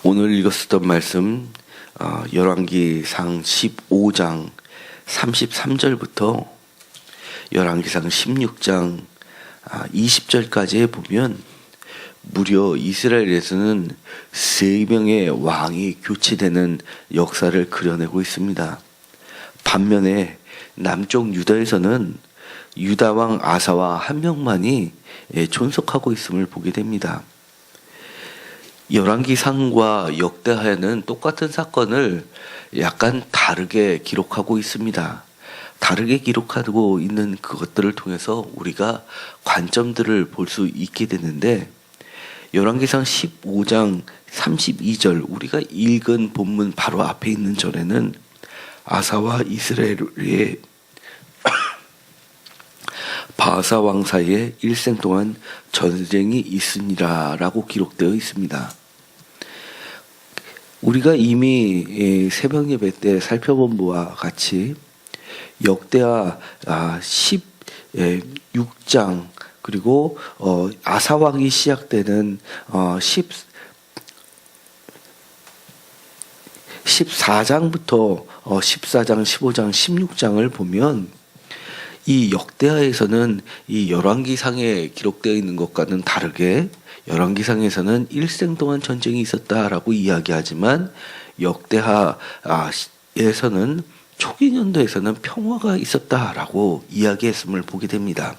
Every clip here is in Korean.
오늘 읽었었던 말씀 열왕기상 15장 33절부터 열왕기상 16장 20절까지에 보면 무려 이스라엘에서는 3명의 왕이 교체되는 역사를 그려내고 있습니다. 반면에 남쪽 유다에서는 유다왕 아사와 한 명만이 존속하고 있음을 보게 됩니다. 열왕기상과 역대하에는 똑같은 사건을 약간 다르게 기록하고 있습니다. 다르게 기록하고 있는 그것들을 통해서 우리가 관점들을 볼 수 있게 되는데, 열왕기상 15장 32절 우리가 읽은 본문 바로 앞에 있는 절에는 아사와 이스라엘의 바아사 왕 사이에 일생 동안 전쟁이 있으니라 라고 기록되어 있습니다. 우리가 이미 새벽 예배 때 살펴본 바와 같이 역대하 16장 그리고 아사 왕이 시작되는 14장부터 14장, 15장, 16장을 보면 이 역대하에서는 이 열왕기상에 기록되어 있는 것과는 다르게 열왕기상에서는 일생 동안 전쟁이 있었다라고 이야기하지만 역대하에서는 초기 년도에서는 평화가 있었다라고 이야기했음을 보게 됩니다.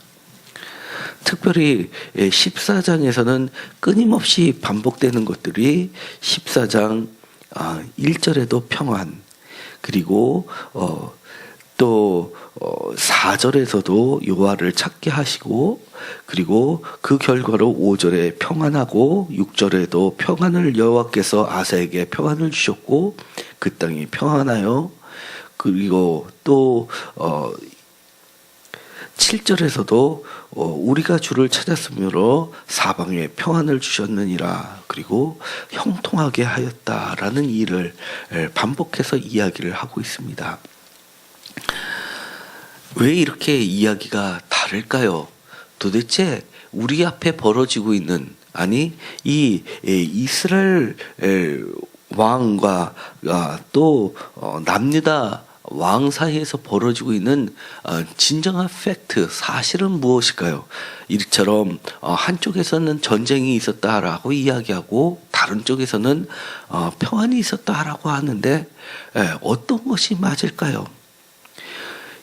특별히 14장에서는 끊임없이 반복되는 것들이 14장 1절에도 평안, 그리고 또 4절에서도 여호와를 찾게 하시고, 그리고 그 결과로 5절에 평안하고 6절에도 평안을 여호와께서 아사에게 평안을 주셨고 그 땅이 평안하여, 그리고 또 7절에서도 우리가 주를 찾았으므로 사방에 평안을 주셨느니라, 그리고 형통하게 하였다라는 일을 반복해서 이야기를 하고 있습니다. 왜 이렇게 이야기가 다를까요? 도대체 우리 앞에 벌어지고 있는, 아니 이 이스라엘 왕과 또 남유다 왕 사이에서 벌어지고 있는 진정한 팩트, 사실은 무엇일까요? 이처럼 한쪽에서는 전쟁이 있었다라고 이야기하고 다른 쪽에서는 평안이 있었다라고 하는데 어떤 것이 맞을까요?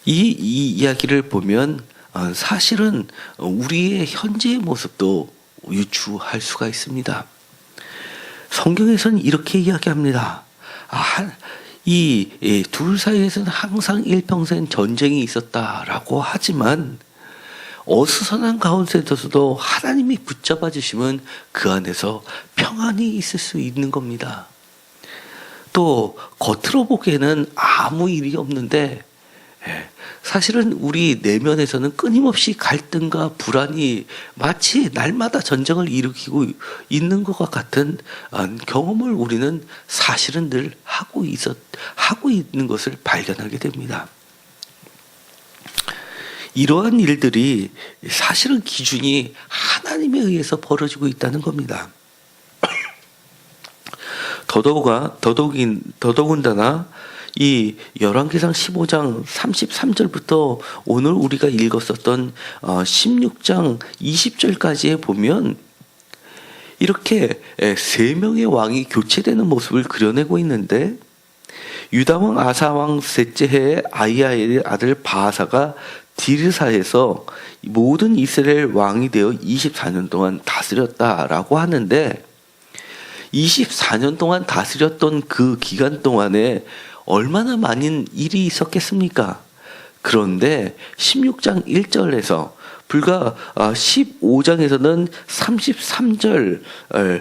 이 이야기를 보면 사실은 우리의 현재의 모습도 유추할 수가 있습니다. 성경에서는 이렇게 이야기합니다. 이 둘 사이에서는 항상 일평생 전쟁이 있었다라고 하지만 어수선한 가운데서도 하나님이 붙잡아 주시면 그 안에서 평안이 있을 수 있는 겁니다. 또 겉으로 보기에는 아무 일이 없는데 사실은 우리 내면에서는 끊임없이 갈등과 불안이 마치 날마다 전쟁을 일으키고 있는 것과 같은 경험을 우리는 사실은 늘 하고 있는 것을 발견하게 됩니다. 이러한 일들이 사실은 기준이 하나님에 의해서 벌어지고 있다는 겁니다. 더더군다나 이 열왕기상 15장 33절부터 오늘 우리가 읽었었던 16장 20절까지에 보면 이렇게 3명의 왕이 교체되는 모습을 그려내고 있는데, 유다왕 아사왕 셋째 해에 아히야의 아들 바아사가 디르사에서 모든 이스라엘 왕이 되어 24년 동안 다스렸다라고 하는데, 24년 동안 다스렸던 그 기간 동안에 얼마나 많은 일이 있었겠습니까? 그런데 16장 1절에서 불과 15장에서는 33절,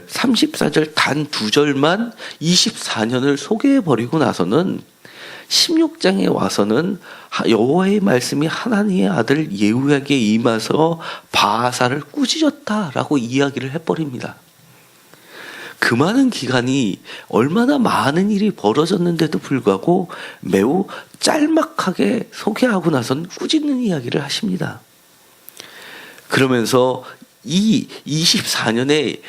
34절 단 2절만 24년을 소개해버리고 나서는 16장에 와서는 여호와의 말씀이 하나님의 아들 예후야에게 임해서 바아사를 꾸짖었다라고 이야기를 해버립니다. 그 많은 기간이 얼마나 많은 일이 벌어졌는데도 불구하고 매우 짤막하게 소개하고 나선 꾸짖는 이야기를 하십니다. 그러면서 이 24년에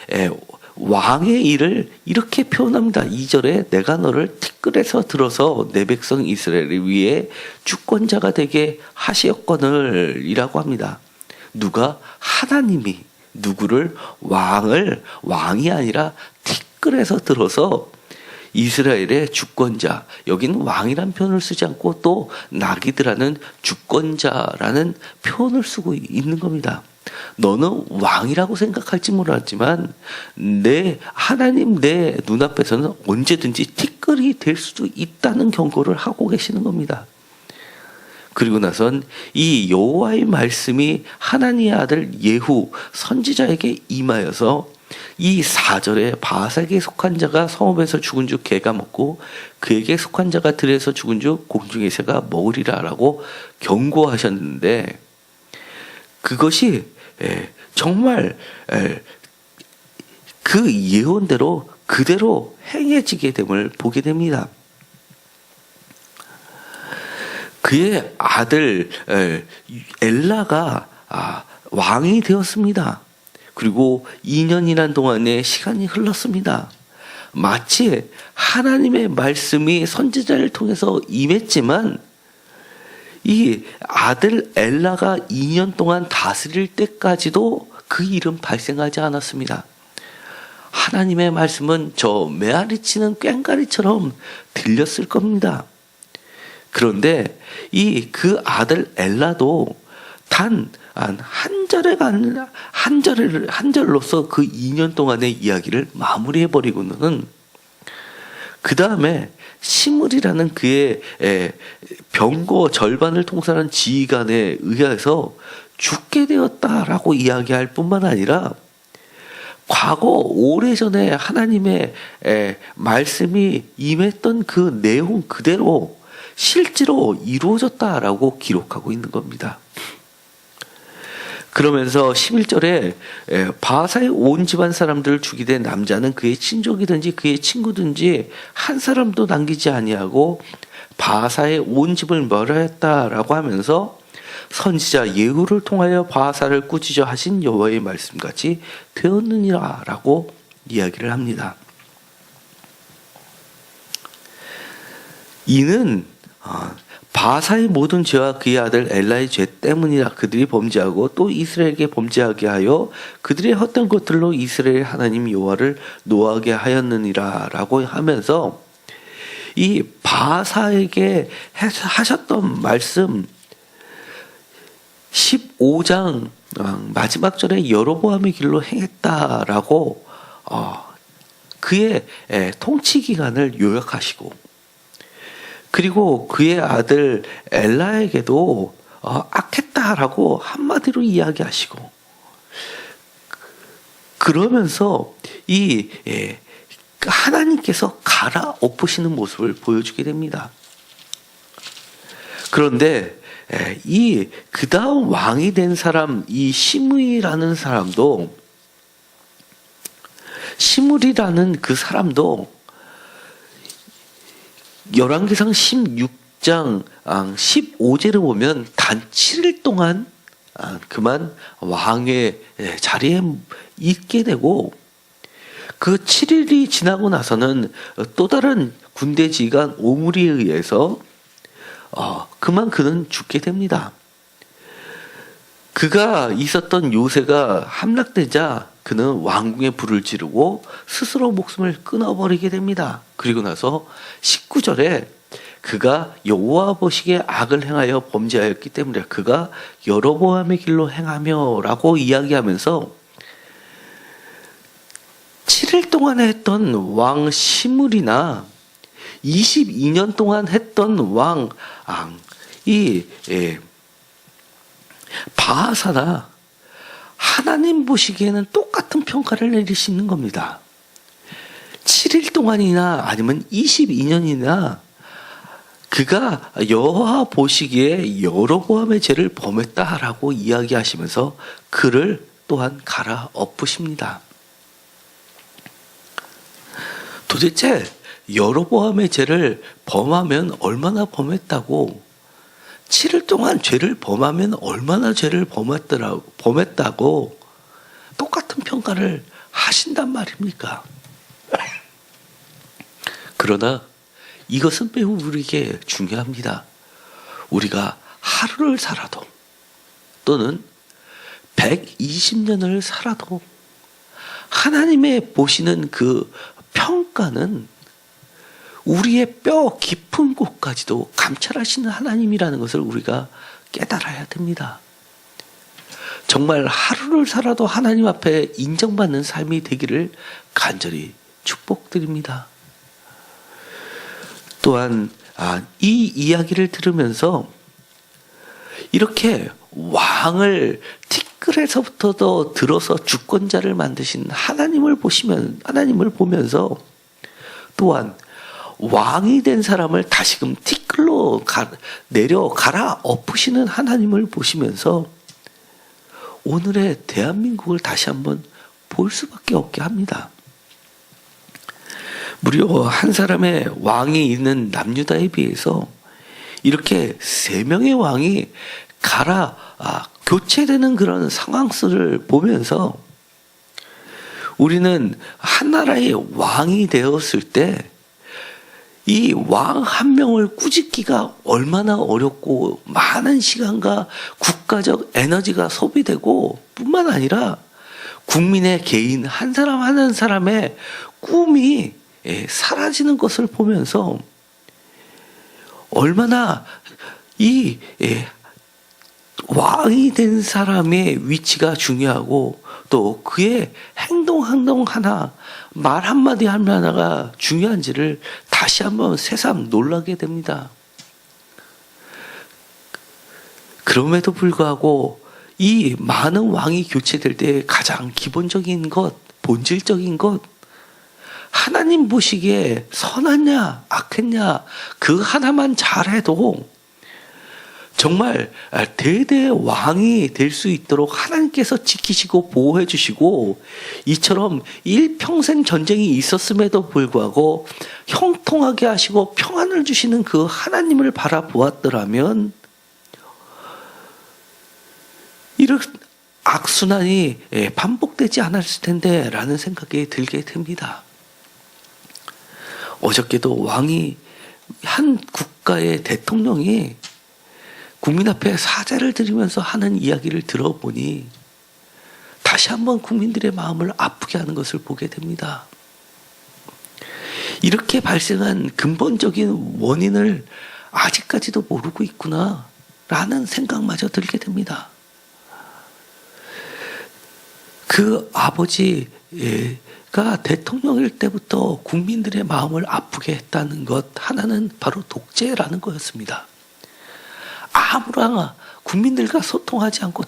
왕의 일을 이렇게 표현합니다. 2절에 내가 너를 티끌에서 들어서 내 백성 이스라엘을 위해 주권자가 되게 하시었거늘 이라고 합니다. 누가? 하나님이 누구를? 왕이 아니라 티끌에서 들어서 이스라엘의 주권자, 여기는 왕이란 표현을 쓰지 않고 또 나기드라는 주권자라는 표현을 쓰고 있는 겁니다. 너는 왕이라고 생각할지 몰랐지만 하나님 내 눈앞에서는 언제든지 티끌이 될 수도 있다는 경고를 하고 계시는 겁니다. 그리고 나선 이 여호와의 말씀이 하나님의 아들 예후 선지자에게 임하여서 이 4절에 바삭에 속한 자가 성읍에서 죽은 주 개가 먹고 그에게 속한 자가 들에서 죽은 주 공중의 새가 먹으리라 라고 경고하셨는데, 그것이 정말 그 예언대로 그대로 행해지게 됨을 보게 됩니다. 그의 아들 엘라가 왕이 되었습니다. 그리고 2년이란 동안의 시간이 흘렀습니다. 마치 하나님의 말씀이 선지자를 통해서 임했지만 이 아들 엘라가 2년 동안 다스릴 때까지도 그 일은 발생하지 않았습니다. 하나님의 말씀은 저 메아리 치는 꽹과리처럼 들렸을 겁니다. 그런데 그 아들 엘라도 단 한 절로서 그 2년 동안의 이야기를 마무리해버리고는 그 다음에 시므리라는 그의 병거 절반을 통솔한 지휘관에 의해서 죽게 되었다라고 이야기할 뿐만 아니라 과거 오래전에 하나님의 말씀이 임했던 그 내용 그대로 실제로 이루어졌다라고 기록하고 있는 겁니다. 그러면서 11절에 바사의 온 집안 사람들을 죽이되 남자는 그의 친족이든지 그의 친구든지 한 사람도 남기지 아니하고 바사의 온 집을 멸하였다라고 하면서 선지자 예후를 통하여 바사를 꾸짖어 하신 여호와의 말씀같이 되었느니라라고 이야기를 합니다. 이는 바사의 모든 죄와 그의 아들 엘라의 죄 때문이라. 그들이 범죄하고 또 이스라엘에게 범죄하게 하여 그들의 헛된 것들로 이스라엘 하나님 여호와를 노하게 하였느니라 라고 하면서 이 바사에게 하셨던 말씀 15장 마지막 절에 여로보암의 길로 행했다라고 그의 통치 기간을 요약하시고, 그리고 그의 아들 엘라에게도 악했다라고 한마디로 이야기하시고, 그러면서 이 하나님께서 갈아엎으시는 모습을 보여주게 됩니다. 그런데 이 그 다음 왕이 된 사람, 이 시므이라는 사람도, 시므리라는 그 사람도 열왕기상 16장 15절을 보면 단 7일 동안 그만 왕의 자리에 있게 되고, 그 7일이 지나고 나서는 또 다른 군대 지휘관 오므리에 의해서 그만 그는 죽게 됩니다. 그가 있었던 요새가 함락되자 그는 왕궁에 불을 지르고 스스로 목숨을 끊어버리게 됩니다. 그리고 나서 19절에 그가 여호와 보시기에 악을 행하여 범죄하였기 때문에 그가 여로보암의 길로 행하며 라고 이야기하면서 7일 동안 했던 왕 시므리나 22년 동안 했던 왕 바하사나 하나님 보시기에는 똑같은 평가를 내리시는 겁니다. 7일 동안이나 아니면 22년이나 그가 여호와 보시기에 여로보암의 죄를 범했다라고 이야기하시면서 그를 또한 갈아엎으십니다. 도대체 여로보암의 죄를 범하면 얼마나 범했다고, 7일 동안 죄를 범하면 얼마나 죄를 범했다고 똑같은 평가를 하신단 말입니까? 그러나 이것은 매우 우리에게 중요합니다. 우리가 하루를 살아도 또는 120년을 살아도 하나님의 보시는 그 평가는 우리의 뼈 깊은 곳까지도 감찰하시는 하나님이라는 것을 우리가 깨달아야 됩니다. 정말 하루를 살아도 하나님 앞에 인정받는 삶이 되기를 간절히 축복드립니다. 또한 이 이야기를 들으면서 이렇게 왕을 티끌에서부터 들어서 주권자를 만드신 하나님을 보면서 또한 왕이 된 사람을 다시금 티끌로 내려 갈아 엎으시는 하나님을 보시면서 오늘의 대한민국을 다시 한번 볼 수밖에 없게 합니다. 무려 한 사람의 왕이 있는 남유다에 비해서 이렇게 3명의 왕이 교체되는 그런 상황들을 보면서 우리는 한 나라의 왕이 되었을 때 이 왕 한 명을 꾸짖기가 얼마나 어렵고 많은 시간과 국가적 에너지가 소비되고 뿐만 아니라 국민의 개인 한 사람 한 사람의 꿈이 사라지는 것을 보면서 얼마나 이 왕이 된 사람의 위치가 중요하고 또 그의 행동 하나 말 한마디 하나가 중요한지를 다시 한번 새삼 놀라게 됩니다. 그럼에도 불구하고 이 많은 왕이 교체될 때 가장 기본적인 것, 본질적인 것, 하나님 보시기에 선하냐 악했냐 그 하나만 잘해도 정말 대대 왕이 될 수 있도록 하나님께서 지키시고 보호해 주시고 이처럼 일평생 전쟁이 있었음에도 불구하고 형통하게 하시고 평안을 주시는 그 하나님을 바라보았더라면 이런 악순환이 반복되지 않았을 텐데 라는 생각이 들게 됩니다. 어저께도 왕이 한 국가의 대통령이 국민 앞에 사죄를 드리면서 하는 이야기를 들어보니 다시 한번 국민들의 마음을 아프게 하는 것을 보게 됩니다. 이렇게 발생한 근본적인 원인을 아직까지도 모르고 있구나 라는 생각마저 들게 됩니다. 그 아버지가 대통령일 때부터 국민들의 마음을 아프게 했다는 것 하나는 바로 독재라는 거였습니다. 아무나 국민들과 소통하지 않고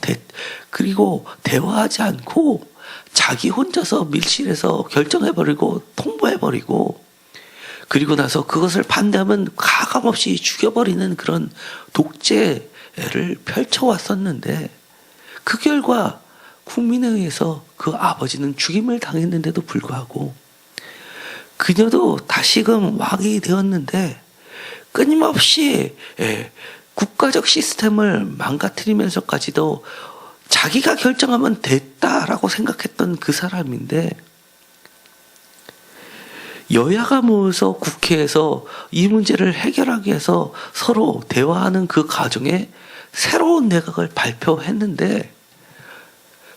그리고 대화하지 않고 자기 혼자서 밀실에서 결정해버리고 통보해버리고 그리고 나서 그것을 반대하면 가감없이 죽여버리는 그런 독재를 펼쳐왔었는데 그 결과 국민에 의해서 그 아버지는 죽임을 당했는데도 불구하고 그녀도 다시금 왕이 되었는데 끊임없이 국가적 시스템을 망가뜨리면서까지도 자기가 결정하면 됐다라고 생각했던 그 사람인데 여야가 모여서 국회에서 이 문제를 해결하기 위해서 서로 대화하는 그 과정에 새로운 내각을 발표했는데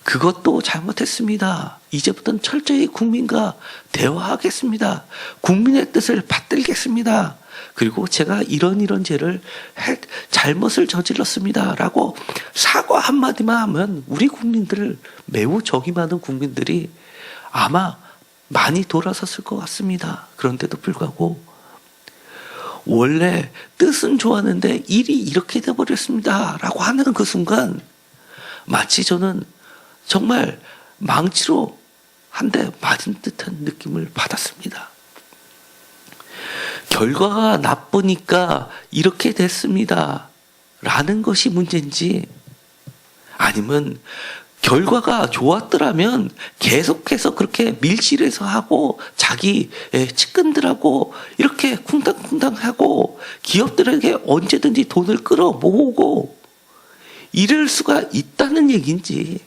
그것도 잘못했습니다. 이제부터는 철저히 국민과 대화하겠습니다. 국민의 뜻을 받들겠습니다. 그리고 제가 이런 죄를 잘못을 저질렀습니다. 라고 사과 한마디만 하면 우리 국민들, 매우 정이 많은 국민들이 아마 많이 돌아섰을 것 같습니다. 그런데도 불구하고 원래 뜻은 좋았는데 일이 이렇게 돼버렸습니다. 라고 하는 그 순간 마치 저는 정말 망치로 한 대 맞은 듯한 느낌을 받았습니다. 결과가 나쁘니까 이렇게 됐습니다. 라는 것이 문제인지 아니면 결과가 좋았더라면 계속해서 그렇게 밀실에서 하고 자기 측근들하고 이렇게 쿵당쿵당하고 기업들에게 언제든지 돈을 끌어 모으고 이럴 수가 있다는 얘기인지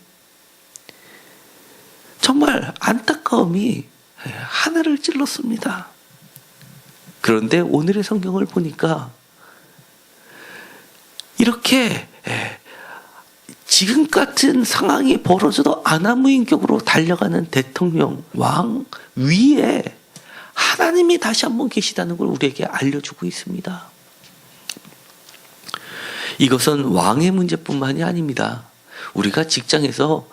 정말 안타까움이 하늘을 찔렀습니다. 그런데 오늘의 성경을 보니까 이렇게 지금 같은 상황이 벌어져도 아나무인격으로 달려가는 대통령, 왕 위에 하나님이 다시 한번 계시다는 걸 우리에게 알려주고 있습니다. 이것은 왕의 문제뿐만이 아닙니다. 우리가 직장에서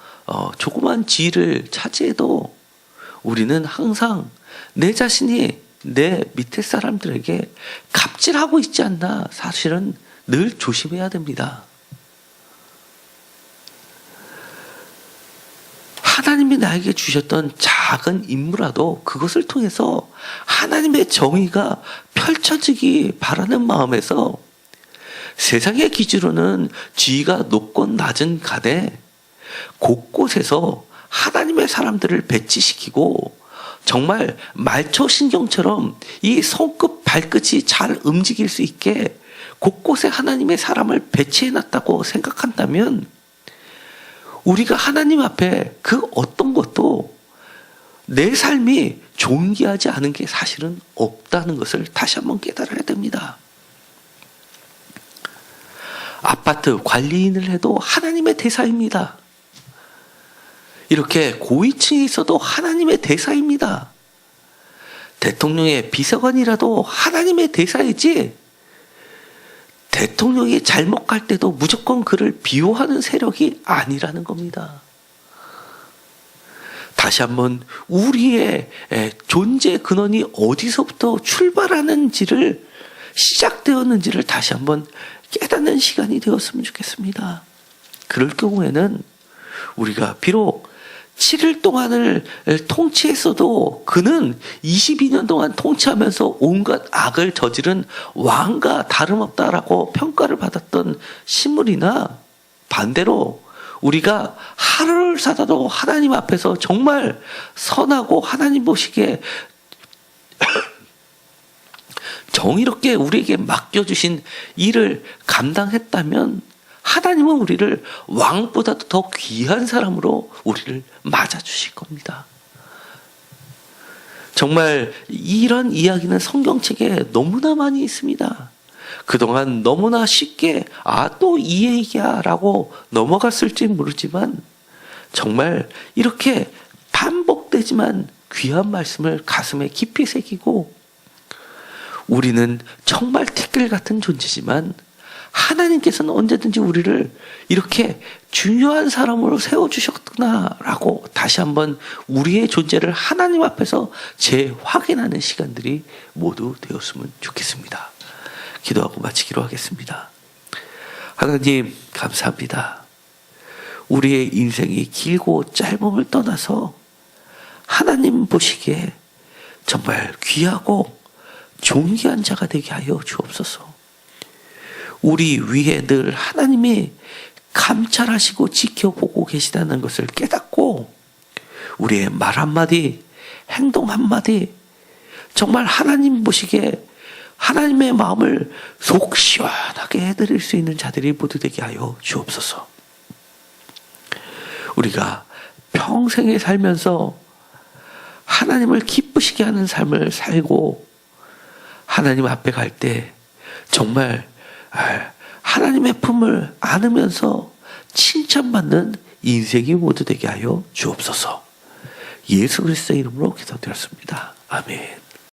조그만 지위를 차지해도 우리는 항상 내 자신이 내 밑에 사람들에게 갑질하고 있지 않나 사실은 늘 조심해야 됩니다. 하나님이 나에게 주셨던 작은 임무라도 그것을 통해서 하나님의 정의가 펼쳐지기 바라는 마음에서 세상의 기준으로는 지위가 높건 낮은 간에 곳곳에서 하나님의 사람들을 배치시키고 정말 말초신경처럼 이 손끝 발끝이 잘 움직일 수 있게 곳곳에 하나님의 사람을 배치해놨다고 생각한다면 우리가 하나님 앞에 그 어떤 것도 내 삶이 존귀하지 않은 게 사실은 없다는 것을 다시 한번 깨달아야 됩니다. 아파트 관리인을 해도 하나님의 대사입니다. 이렇게 고위층에 있어도 하나님의 대사입니다. 대통령의 비서관이라도 하나님의 대사이지 대통령이 잘못 갈 때도 무조건 그를 비호하는 세력이 아니라는 겁니다. 다시 한번 우리의 존재 근원이 어디서부터 출발하는지를 시작되었는지를 다시 한번 깨닫는 시간이 되었으면 좋겠습니다. 그럴 경우에는 우리가 비록 7일 동안을 통치했어도 그는 22년 동안 통치하면서 온갖 악을 저지른 왕과 다름없다라고 평가를 받았던 신물이나 반대로 우리가 하루를 사다도 하나님 앞에서 정말 선하고 하나님 보시기에 정의롭게 우리에게 맡겨주신 일을 감당했다면 하나님은 우리를 왕보다도 더 귀한 사람으로 우리를 맞아주실 겁니다. 정말 이런 이야기는 성경책에 너무나 많이 있습니다. 그동안 너무나 쉽게 또 이 얘기야 라고 넘어갔을지 모르지만 정말 이렇게 반복되지만 귀한 말씀을 가슴에 깊이 새기고 우리는 정말 티끌 같은 존재지만 하나님께서는 언제든지 우리를 이렇게 중요한 사람으로 세워주셨구나라고 다시 한번 우리의 존재를 하나님 앞에서 재확인하는 시간들이 모두 되었으면 좋겠습니다. 기도하고 마치기로 하겠습니다. 하나님 감사합니다. 우리의 인생이 길고 짧음을 떠나서 하나님 보시기에 정말 귀하고 존귀한 자가 되게 하여 주옵소서. 우리 위에 늘 하나님이 감찰하시고 지켜보고 계시다는 것을 깨닫고 우리의 말 한마디, 행동 한마디 정말 하나님 보시기에 하나님의 마음을 속 시원하게 해드릴 수 있는 자들이 모두 되게 하여 주옵소서. 우리가 평생에 살면서 하나님을 기쁘시게 하는 삶을 살고 하나님 앞에 갈 때 정말 하나님의 품을 안으면서 칭찬받는 인생이 모두 되게 하여 주옵소서. 예수 그리스도의 이름으로 기도드렸습니다. 아멘.